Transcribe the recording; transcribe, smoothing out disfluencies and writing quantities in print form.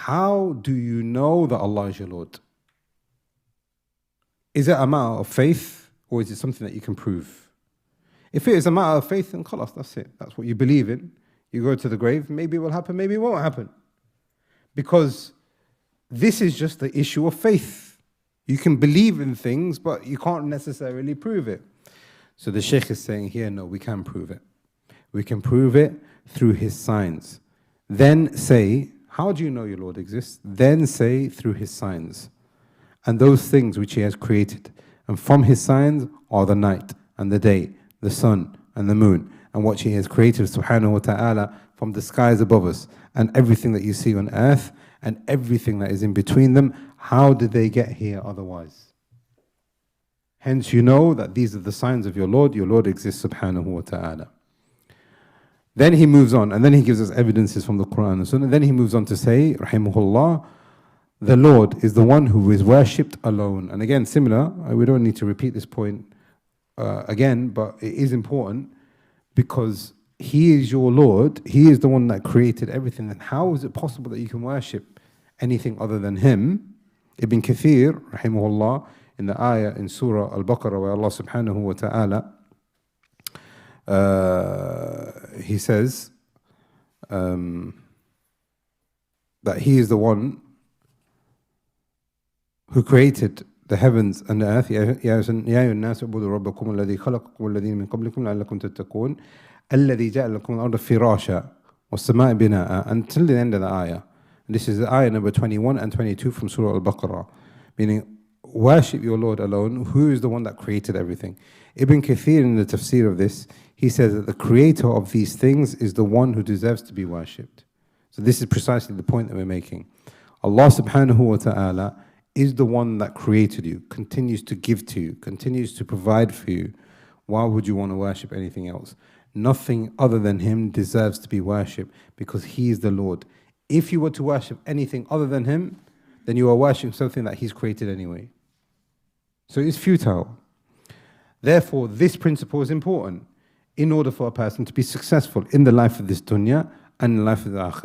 how do you know that Allah is your Lord? Is it a matter of faith, or is it something that you can prove? If it is a matter of faith, then khalas, that's it. That's what you believe in. You go to the grave, maybe it will happen, maybe it won't happen. Because this is just the issue of faith. You can believe in things, but you can't necessarily prove it. So the Shaykh is saying here, no, we can prove it. We can prove it through his signs. Then say, how do you know your Lord exists? Then say, through his signs. And those things which he has created. And from his signs are the night and the day, the sun and the moon, and what he has created, subhanahu wa ta'ala, from the skies above us, and everything that you see on earth, and everything that is in between them. How did they get here otherwise? Hence you know that these are the signs of your Lord exists, subhanahu wa ta'ala. Then he moves on, and then he gives us evidences from the Quran and Sunnah. Then he moves on to say, rahimahullah, the Lord is the one who is worshipped alone. And again, similar, we don't need to repeat this point again, but it is important because he is your Lord. He is the one that created everything. And how is it possible that you can worship anything other than him? Ibn Kathir, rahimahullah, in the ayah in Surah Al-Baqarah, where Allah subhanahu wa ta'ala, he says that he is the one who created the heavens and the earth. يا أيها الناس اعبدوا ربكم الذي خلقكم والذين من قبلكم لعلكم تتقون الذي جعل لكم الأرض فراشا والسماء بناء, until the end of the ayah. And this is the ayah number 21 and 22 from Surah Al-Baqarah, meaning worship your Lord alone, who is the one that created everything. Ibn Kathir, in the tafsir of this, he says that the creator of these things is the one who deserves to be worshipped. So this is precisely the point that we're making. Allah subhanahu wa ta'ala is the one that created you, continues to give to you, continues to provide for you. Why would you want to worship anything else? Nothing other than him deserves to be worshipped because he is the Lord. If you were to worship anything other than him, then you are worshipping something that he's created anyway. So it's futile. Therefore, this principle is important in order for a person to be successful in the life of this dunya and in the life of the akhirah.